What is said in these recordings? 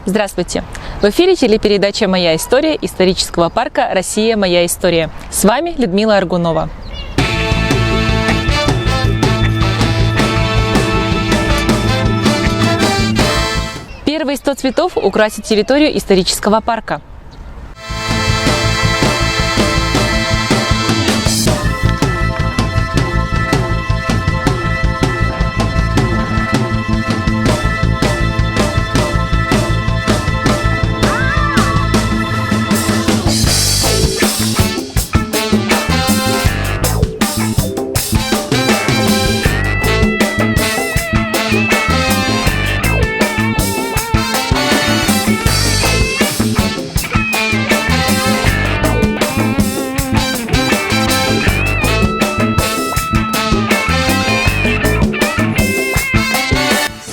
Здравствуйте! В эфире телепередача «Моя история» исторического парка «Россия. Моя история». С вами Людмила Аргунова. Первые 100 цветов украсят территорию исторического парка.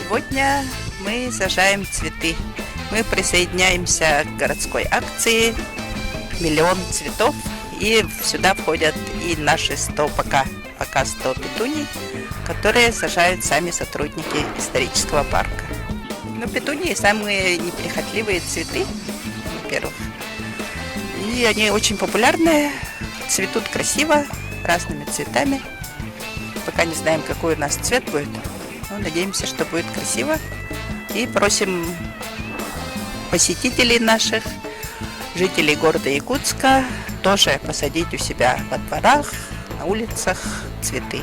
Сегодня мы сажаем цветы. Мы присоединяемся к городской акции «Миллион цветов». И сюда входят и наши 100 пока 100 петуний, которые сажают сами сотрудники исторического парка. Но петунии самые неприхотливые цветы, во-первых. И они очень популярные, цветут красиво, разными цветами. Пока не знаем, какой у нас цвет будет. Но надеемся, что будет красиво. И просим посетителей наших, жителей города Якутска, тоже посадить у себя во дворах, на улицах цветы.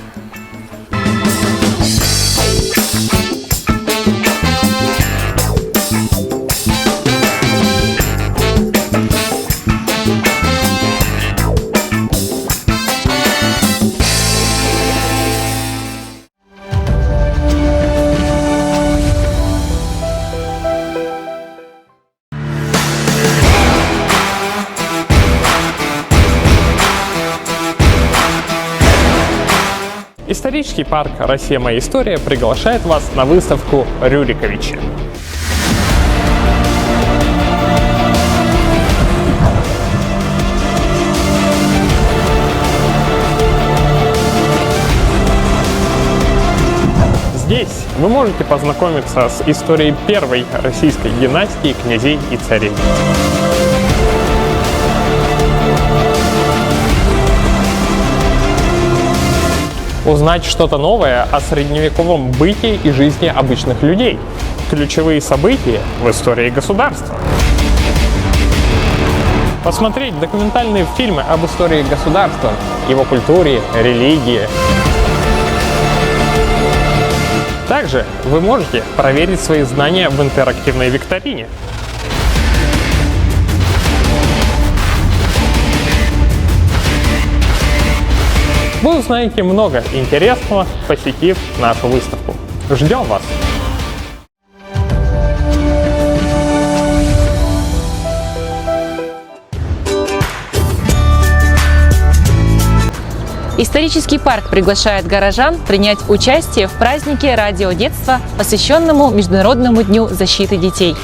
Исторический парк «Россия. Моя история» приглашает вас на выставку Рюриковичи. Здесь вы можете познакомиться с историей первой российской династии князей и царей. Узнать что-то новое о средневековом быте и жизни обычных людей. Ключевые события в истории государства. Посмотреть документальные фильмы об истории государства, его культуре, религии. Также вы можете проверить свои знания в интерактивной викторине. Вы узнаете много интересного, посетив нашу выставку. Ждем вас! Исторический парк приглашает горожан принять участие в празднике «Радио детства», посвященному Международному дню защиты детей.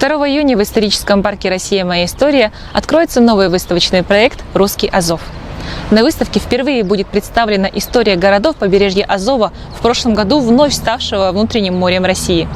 2 июня в историческом парке «Россия. Моя история» откроется новый выставочный проект «Русский Азов». На выставке впервые будет представлена история городов побережья Азова, в прошлом году вновь ставшего внутренним морем России.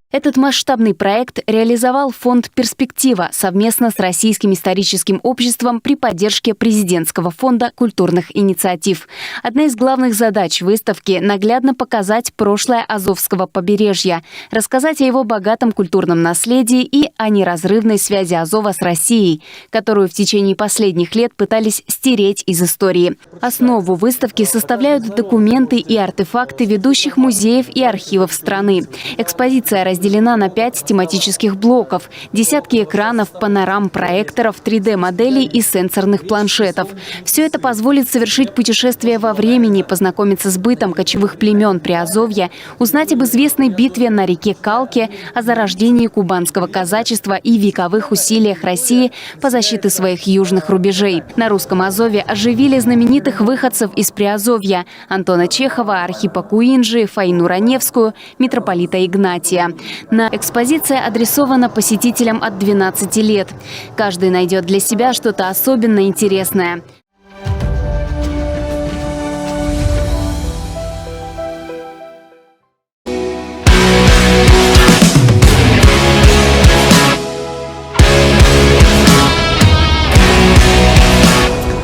Этот масштабный проект реализовал фонд «Перспектива» совместно с Российским историческим обществом при поддержке Президентского фонда культурных инициатив. Одна из главных задач выставки – наглядно показать прошлое Азовского побережья, рассказать о его богатом культурном наследии и о неразрывной связи Азова с Россией, которую в течение последних лет пытались стереть из истории. Основу выставки составляют документы и артефакты ведущих музеев и архивов страны. Экспозиция разделена на 5 тематических блоков, десятки экранов, панорам, проекторов, 3D-моделей и сенсорных планшетов. Все это позволит совершить путешествие во времени, познакомиться с бытом кочевых племен Приазовья, узнать об известной битве на реке Калке, о зарождении кубанского казачества и вековых усилиях России по защите своих южных рубежей. На Русском Азове оживили знаменитых выходцев из Приазовья – Антона Чехова, Архипа Куинджи, Фаину Раневскую, митрополита Игнатия. На экспозиция адресована посетителям от 12 лет. Каждый найдет для себя что-то особенно интересное.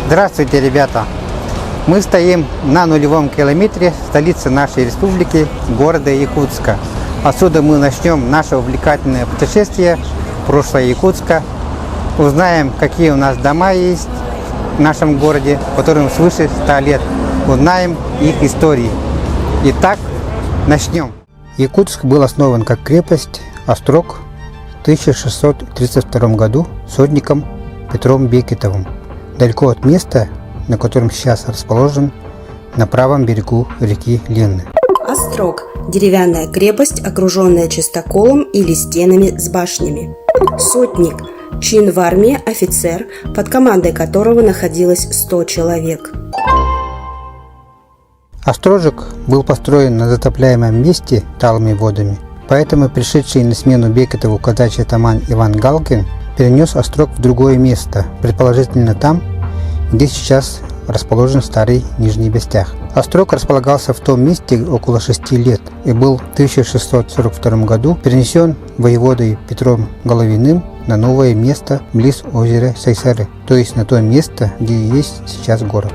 Здравствуйте, ребята! Мы стоим на нулевом километре столицы нашей республики, города Якутска. Отсюда мы начнем наше увлекательное путешествие в прошлое Якутска. Узнаем, какие у нас дома есть в нашем городе, которым свыше 100 лет. Узнаем их истории. Итак, начнем. Якутск был основан как крепость, острог в 1632 году сотником Петром Бекетовым, далеко от места, на котором сейчас расположен, на правом берегу реки Ленны. Острог – деревянная крепость, окруженная частоколом или стенами с башнями. Сотник – чин в армии, офицер, под командой которого находилось 100 человек. Острожек был построен на затопляемом месте талыми водами, поэтому пришедший на смену Бекетову казачий атаман Иван Галкин перенес острог в другое место, предположительно там, где сейчас расположен старый Нижний Бестях. Острог располагался в том месте около 6 лет и был в 1642 году перенесен воеводой Петром Головиным на новое место близ озера Сайсары, то есть на то место, где есть сейчас город.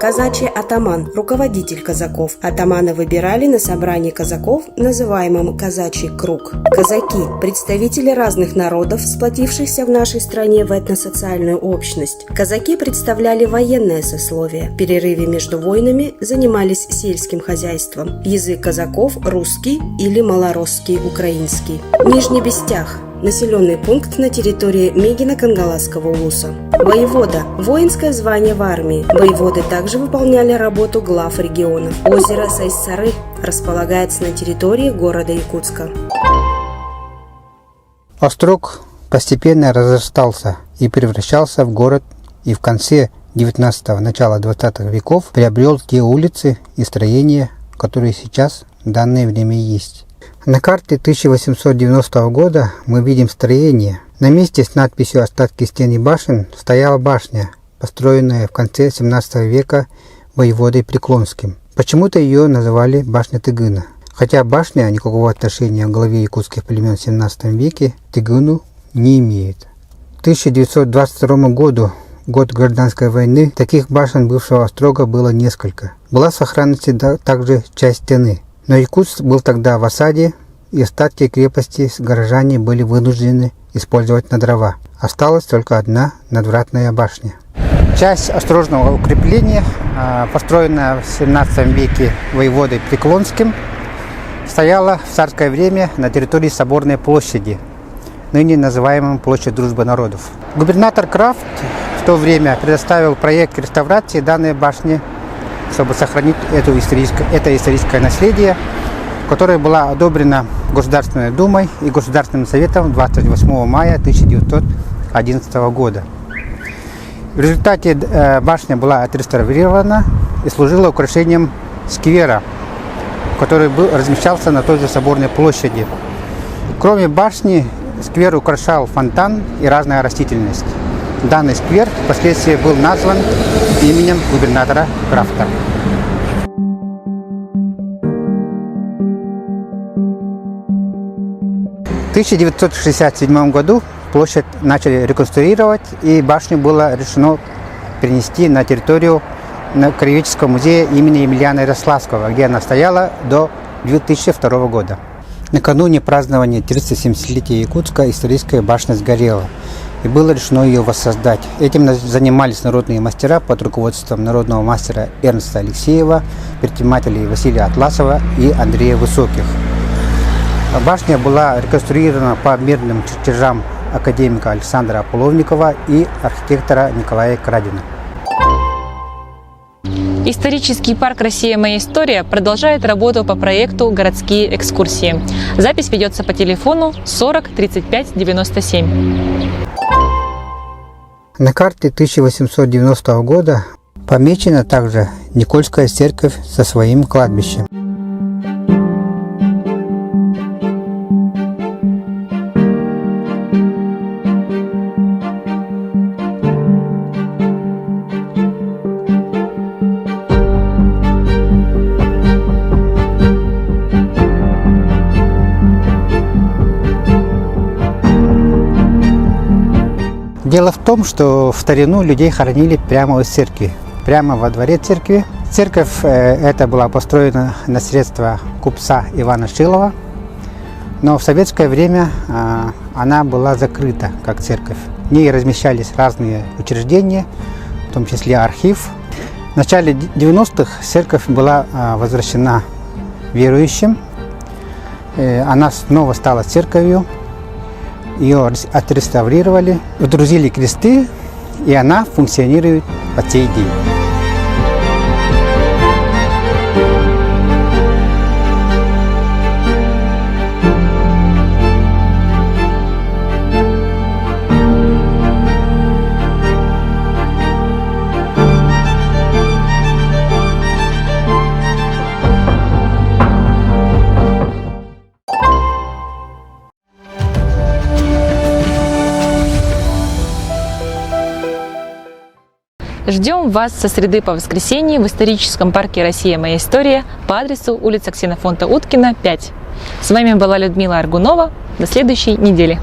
Казачий атаман – руководитель казаков. Атамана выбирали на собрании казаков, называемом казачий круг. Казаки – представители разных народов, сплотившихся в нашей стране в этносоциальную общность. Казаки представляли военное сословие. В перерыве между войнами занимались сельским хозяйством. Язык казаков – русский или малоросский украинский. Нижний Бестях – населенный пункт на территории Мегино-Кангаласского улуса. Воевода – воинское звание в армии. Воеводы также выполняли работу глав регионов. Озеро Сайсары располагается на территории города Якутска. Острог постепенно разрастался и превращался в город, и в конце 19-го, начала 20-х веков приобрел те улицы и строения, которые сейчас в данное время есть. На карте 1890 года мы видим строение. На месте с надписью «Остатки стен и башен» стояла башня, построенная в конце 17 века воеводой Преклонским. Почему-то ее называли башня Тыгына. Хотя башня никакого отношения к главе якутских племен в 17 веке Тыгыну не имеет. К 1922 году, год гражданской войны, таких башен бывшего острога было несколько. Была в сохранности также часть стены. Но Якутск был тогда в осаде, и остатки крепости горожане были вынуждены использовать на дрова. Осталась только одна надвратная башня. Часть острожного укрепления, построенная в 17 веке воеводой Преклонским, стояла в царское время на территории Соборной площади, ныне называемой Площадь Дружбы народов. Губернатор Крафт в то время предоставил проект реставрации данной башни, чтобы сохранить это историческое наследие, которое было одобрено Государственной Думой и Государственным Советом 28 мая 1911 года. В результате башня была отреставрирована и служила украшением сквера, который размещался на той же Соборной площади. Кроме башни сквер украшал фонтан и разная растительность. Данный сквер впоследствии был назван именем губернатора Крафта. В 1967 году площадь начали реконструировать, и башню было решено перенести на территорию Краеведческого музея имени Емельяна Ярославского, где она стояла до 2002 года. Накануне празднования 370-летия Якутска историческая башня сгорела, и было решено ее воссоздать. Этим занимались народные мастера под руководством народного мастера Эрнста Алексеева, предпринимателей Василия Атласова и Андрея Высоких. Башня была реконструирована по мирным чертежам академика Александра Половникова и архитектора Николая Крадина. Исторический парк «Россия. Моя история» продолжает работу по проекту «Городские экскурсии». Запись ведется по телефону 40 35 97. На карте 1890 года помечена также Никольская церковь со своим кладбищем. Дело в том, что в старину людей хоронили прямо из церкви, прямо во дворе церкви. Церковь эта была построена на средства купца Ивана Шилова, но в советское время она была закрыта как церковь. В ней размещались разные учреждения, в том числе архив. В начале 90-х церковь была возвращена верующим. Она снова стала церковью. Ее отреставрировали, водрузили кресты, и она функционирует по сей день. Ждем вас со среды по воскресенье в историческом парке «Россия. Моя история» по адресу улица Ксенофонта Уткина, 5. С вами была Людмила Аргунова. До следующей недели.